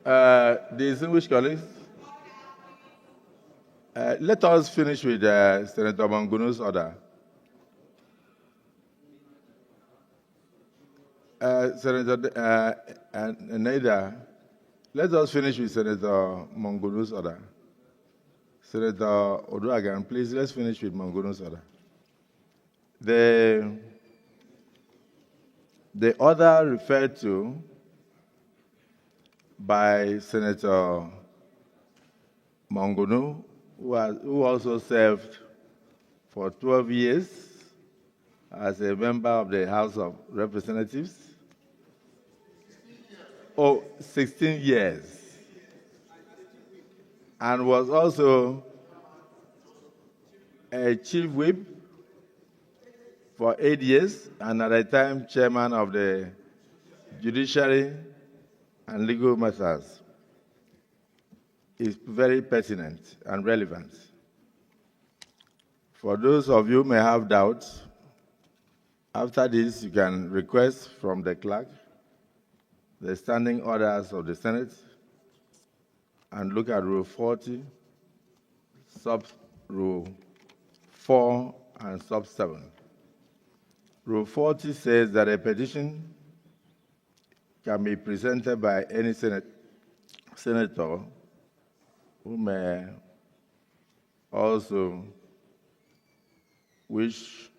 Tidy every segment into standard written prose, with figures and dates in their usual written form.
Distinguished colleagues, let us finish with Senator Manguno's order. Senator Naida, let us finish with Senator Manguno's order. Senator Oduagan, please, let's finish with Manguno's order. The order referred to by Senator Manguno, who also served for 12 years as a member of the House of Representatives. 16 years. And was also a chief whip for 8 years, and at the time, chairman of the Judiciary and Legal Matters. Is very pertinent and relevant. For those of you who may have doubts, after this, you can request from the clerk the standing orders of the Senate and look at Rule 40, Sub-Rule 4, and Sub-7. Rule 40 says that a petition can be presented by any senator who may also wish,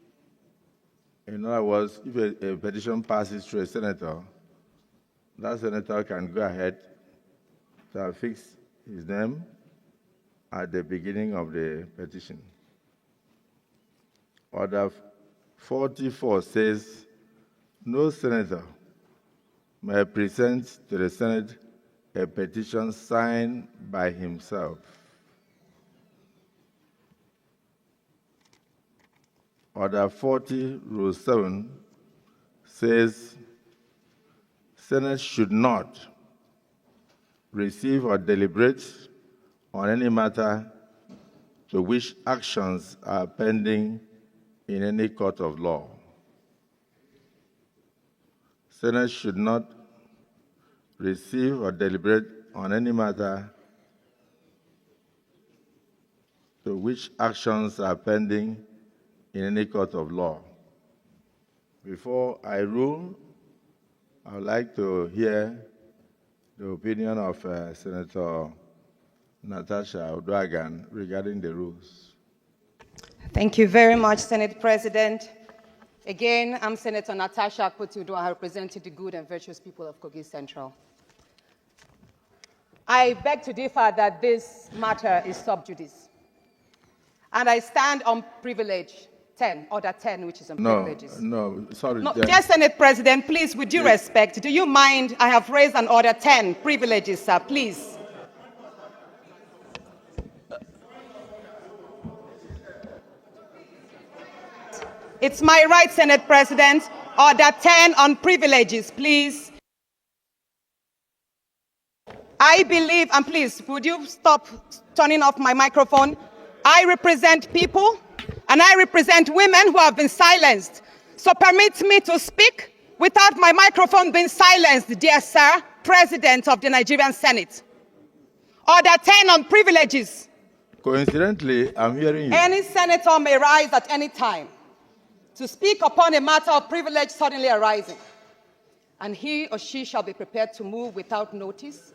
in other words, if a petition passes through a senator, that senator can go ahead to affix his name at the beginning of the petition. Order 44 says, no senator may present to the Senate a petition signed by himself. Order 40, Rule 7, says, Senate should not receive or deliberate on any matter to which actions are pending in any court of law. Senate should not receive or deliberate on any matter to which actions are pending in any court of law. Before I rule, I would like to hear the opinion of Senator Natasha Oduagan regarding the rules. Thank you very much, Senate President. Again, I'm Senator Natasha Akhpabio. I represent the good and virtuous people of Kogi Central. I beg to differ that this matter is sub judice. And I stand on privilege 10, order 10, which is on privileges. Sorry. No, dear Senate President, please, with due respect, do you mind? I have raised an order 10, privileges, sir, please. It's my right, Senate President. Order 10 on privileges, please. I believe, and please, would you stop turning off my microphone? I represent people, and I represent women who have been silenced. So permit me to speak without my microphone being silenced, dear sir, President of the Nigerian Senate. Order 10 on privileges. Coincidentally, I'm hearing you. Any senator may rise at any time to speak upon a matter of privilege suddenly arising, and he or she shall be prepared to move without notice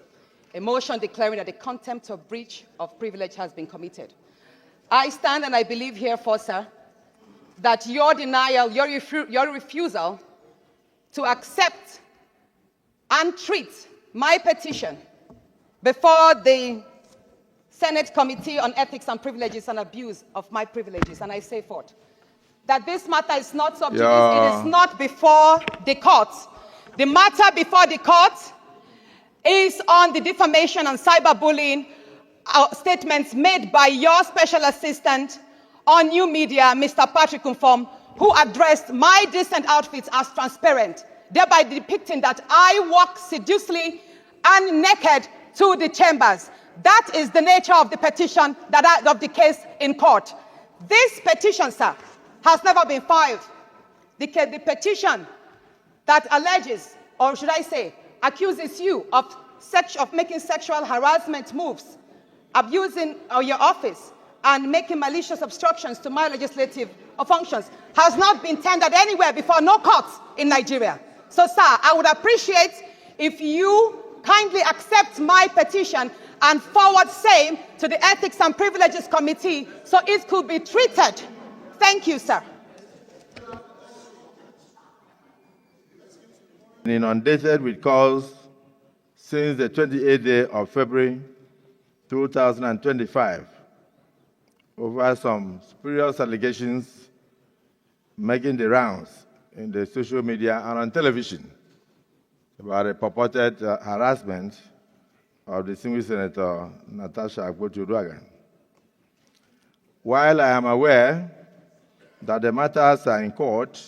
a motion declaring that the contempt or breach of privilege has been committed. I stand and I believe herefore, sir, that your denial, your refusal to accept and treat my petition before the Senate Committee on Ethics and Privileges and Abuse of my privileges, and I say forth, that this matter is not sub judice, it is not before the court. The matter before the court is on the defamation and cyberbullying statements made by your special assistant on new media, Mr. Patrick Umfom, who addressed my decent outfits as transparent, thereby depicting that I walk sedulously and naked to the chambers. That is the nature of the petition, of the case in court. This petition, sir, has never been filed. The petition that alleges, or should I say, accuses you of making sexual harassment moves, abusing your office, and making malicious obstructions to my legislative functions has not been tendered anywhere before, no courts in Nigeria. So, sir, I would appreciate if you kindly accept my petition and forward same to the Ethics and Privileges Committee so it could be treated. Thank you, sir. Inundated with calls since the 28th day of February 2025 over some spurious allegations making the rounds in the social media and on television about a purported harassment of distinguished Senator Natasha. While I am aware that the matters are in court,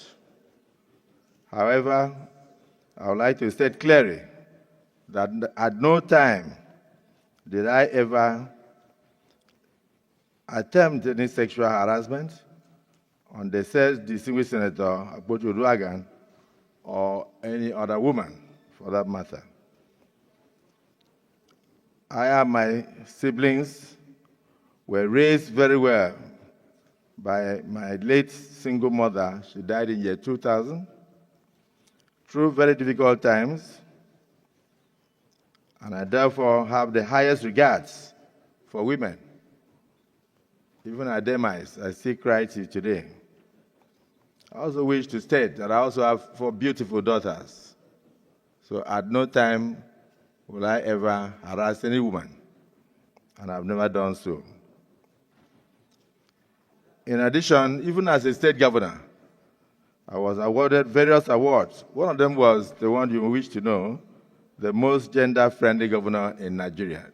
however, I would like to state clearly that at no time did I ever attempt any sexual harassment on the said distinguished Senator Akpoju-Uduaghan or any other woman, for that matter. I and my siblings were raised very well by my late single mother. She died in year 2000, through very difficult times, and I therefore have the highest regards for women. Even at demise, I still cry till today. I also wish to state that I also have 4 beautiful daughters. So at no time will I ever harass any woman, and I've never done so. In addition, even as a state governor, I was awarded various awards. One of them was the one you wish to know, the most gender-friendly governor in Nigeria.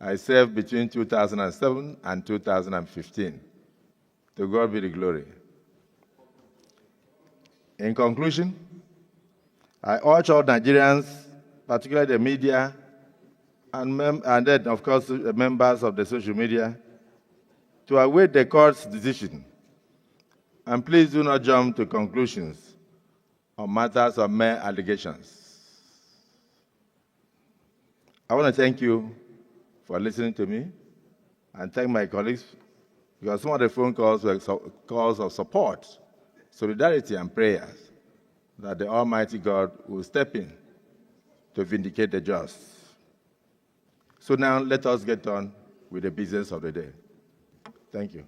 I served between 2007 and 2015. To God be the glory. In conclusion, I urge all Nigerians, particularly the media, and then, of course, the members of the social media, to await the court's decision. And please do not jump to conclusions on matters of mere allegations. I want to thank you for listening to me and thank my colleagues, because some of the phone calls were calls of support, solidarity, and prayers that the Almighty God will step in to vindicate the just. So now let us get on with the business of the day. Thank you.